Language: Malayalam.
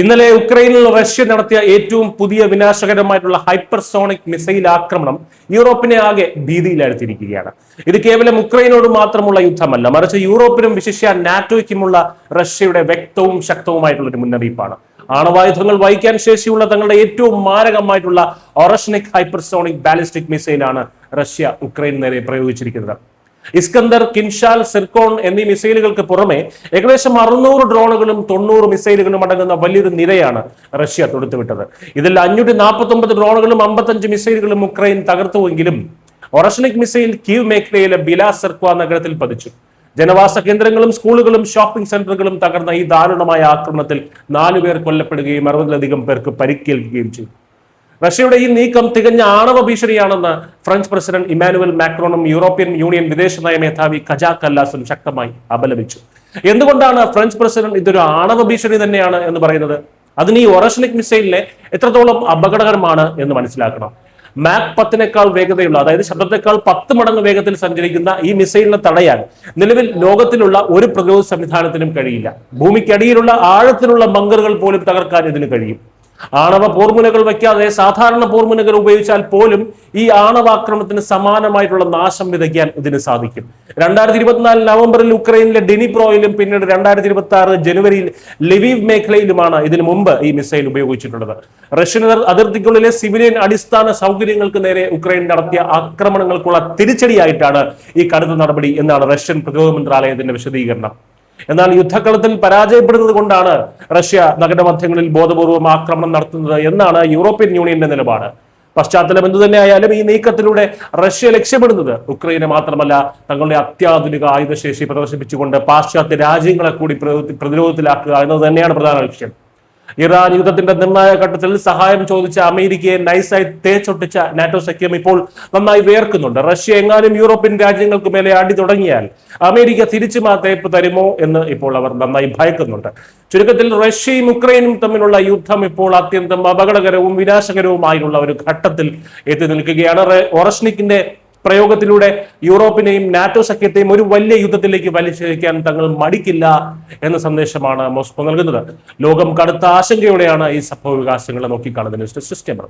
ഇന്നലെ ഉക്രൈനിൽ റഷ്യ നടത്തിയ ഏറ്റവും പുതിയ വിനാശകരമായിട്ടുള്ള ഹൈപ്പർസോണിക് മിസൈൽ ആക്രമണം യൂറോപ്പിനെ ആകെ ഭീതിയിലാഴ്ത്തിയിരിക്കുകയാണ്. ഇത് കേവലം ഉക്രൈനോട് മാത്രമുള്ള യുദ്ധമല്ല, മറിച്ച് യൂറോപ്പിനും വിശിഷ്യ നാറ്റോയ്ക്കുമുള്ള റഷ്യയുടെ വ്യക്തവും ശക്തവുമായിട്ടുള്ള ഒരു മുന്നറിയിപ്പാണ്. ആണവായുധങ്ങൾ വഹിക്കാൻ ശേഷിയുള്ള തങ്ങളുടെ ഏറ്റവും മാരകമായിട്ടുള്ള ഒറഷ്നിക് ഹൈപ്പർസോണിക് ബാലിസ്റ്റിക് മിസൈലാണ് റഷ്യ ഉക്രൈൻ നേരെ പ്രയോഗിച്ചിരിക്കുന്നത്. ഇസ്കന്ദർ, കിൻഷാൽ, സിർക്കോൺ എന്നീ മിസൈലുകൾക്ക് പുറമെ ഏകദേശം 600 ഡ്രോണുകളും 90 മിസൈലുകളും അടങ്ങുന്ന വലിയൊരു നിരയാണ് റഷ്യ തൊടുത്തുവിട്ടത്. ഇതിൽ 549 ഡ്രോണുകളും 55 മിസൈലുകളും ഉക്രൈൻ തകർത്തുവെങ്കിലും ഒറഷ്നിക് മിസൈൽ കീവ് മേഖലയിലെ ബിലാസെർക്വ നഗരത്തിൽ പതിച്ചു. ജനവാസ കേന്ദ്രങ്ങളും സ്കൂളുകളും ഷോപ്പിംഗ് സെന്ററുകളും തകർന്ന ഈ ദാരുണമായ ആക്രമണത്തിൽ 4 പേർ കൊല്ലപ്പെടുകയും 60-ലധികം പേർക്ക് പരിക്കേൽക്കുകയും ചെയ്തു. റഷ്യയുടെ ഈ നീക്കം തികഞ്ഞ ആണവ ഭീഷണിയാണെന്ന് ഫ്രഞ്ച് പ്രസിഡന്റ് ഇമാനുവൽ മാക്രോണും യൂറോപ്യൻ യൂണിയൻ വിദേശനയ മേധാവി കജാ കല്ലാസും ശക്തമായി അപലപിച്ചു. എന്തുകൊണ്ടാണ് ഫ്രഞ്ച് പ്രസിഡന്റ് ഇതൊരു ആണവ ഭീഷണി തന്നെയാണ് എന്ന് പറയുന്നത്? അതിന് ഈ ഒറഷ്നിക് മിസൈലിനെ എത്രത്തോളം അപകടകരമാണ് എന്ന് മനസ്സിലാക്കണം. മാക് 10-നേക്കാൾ വേഗതയുള്ള, അതായത് ശബ്ദത്തെക്കാൾ 10 മടങ്ങ് വേഗത്തിൽ സഞ്ചരിക്കുന്ന ഈ മിസൈലിനെ തടയാൻ നിലവിൽ ലോകത്തിലുള്ള ഒരു പ്രതിരോധ സംവിധാനത്തിനും കഴിയില്ല. ഭൂമിക്കടിയിലുള്ള ആഴത്തിലുള്ള ബങ്കറുകൾ പോലും തകർക്കാൻ ഇതിന് കഴിയും. ആണവ പോർമുനകൾ വയ്ക്കാതെ സാധാരണ പോർമുനകൾ ഉപയോഗിച്ചാൽ പോലും ഈ ആണവാക്രമണത്തിന് സമാനമായിട്ടുള്ള നാശം വിതയ്ക്കാൻ ഇതിന് സാധിക്കും. 2024 നവംബറിൽ ഉക്രൈനിലെ ഡെനിപ്രോയിലും പിന്നീട് 2026 ജനുവരിയിൽ ലിവീവ് മേഖലയിലുമാണ് ഇതിനു മുമ്പ് ഈ മിസൈൽ ഉപയോഗിച്ചിട്ടുള്ളത്. റഷ്യൻ അതിർത്തിക്കുള്ളിലെ സിവിലിയൻ അടിസ്ഥാന സൗകര്യങ്ങൾക്ക് നേരെ ഉക്രൈൻ നടത്തിയ ആക്രമണങ്ങൾക്കുള്ള തിരിച്ചടിയായിട്ടാണ് ഈ കടുത്ത നടപടി എന്നാണ് റഷ്യൻ പ്രതിരോധ മന്ത്രാലയത്തിന്റെ വിശദീകരണം. എന്നാൽ യുദ്ധക്കളത്തിൽ പരാജയപ്പെടുന്നത് കൊണ്ടാണ് റഷ്യ നഗരമധ്യങ്ങളിൽ ബോധപൂർവം ആക്രമണം നടത്തുന്നത് എന്നാണ് യൂറോപ്യൻ യൂണിയന്റെ നിലപാട്. പശ്ചാത്തലം എന്തു തന്നെയായാലും ഈ നീക്കത്തിലൂടെ റഷ്യ ലക്ഷ്യമിടുന്നത് ഉക്രൈനെ മാത്രമല്ല, തങ്ങളുടെ അത്യാധുനിക ആയുധശേഷി പ്രദർശിപ്പിച്ചുകൊണ്ട് പാശ്ചാത്യ രാജ്യങ്ങളെ കൂടി പ്രതിരോധത്തിലാക്കുക എന്നത് തന്നെയാണ് പ്രധാന ലക്ഷ്യം. ഇറാൻ യുദ്ധത്തിന്റെ നിർണായക ഘട്ടത്തിൽ സഹായം ചോദിച്ച അമേരിക്കയെ നൈസായി തേച്ചൊട്ടിച്ച നാറ്റോ സഖ്യം ഇപ്പോൾ നന്നായി വേർക്കുന്നുണ്ട്. റഷ്യ എങ്ങാനും യൂറോപ്യൻ രാജ്യങ്ങൾക്ക് മേലെ അടി തുടങ്ങിയാൽ അമേരിക്ക തിരിച്ചു തേപ്പ് തരുമോ എന്ന് ഇപ്പോൾ അവർ നന്നായി ഭയക്കുന്നുണ്ട്. ചുരുക്കത്തിൽ റഷ്യയും ഉക്രൈനും തമ്മിലുള്ള യുദ്ധം ഇപ്പോൾ അത്യന്തം അപകടകരവും വിനാശകരവുമായുള്ള ഒരു ഘട്ടത്തിൽ എത്തി നിൽക്കുകയാണ്. ഒറഷ്നിക്കിന്റെ പ്രയോഗത്തിലൂടെ യൂറോപ്പിനെയും നാറ്റോ സഖ്യത്തെയും ഒരു വലിയ യുദ്ധത്തിലേക്ക് വലിച്ചിഴക്കാൻ തങ്ങൾ മടിക്കില്ല എന്ന സന്ദേശമാണ് മോസ്കോ നൽകുന്നത്. ലോകം കടുത്ത ആശങ്കയോടെയാണ് ഈ സംഭവ വികാസങ്ങളെ നോക്കിക്കാണുന്നത്.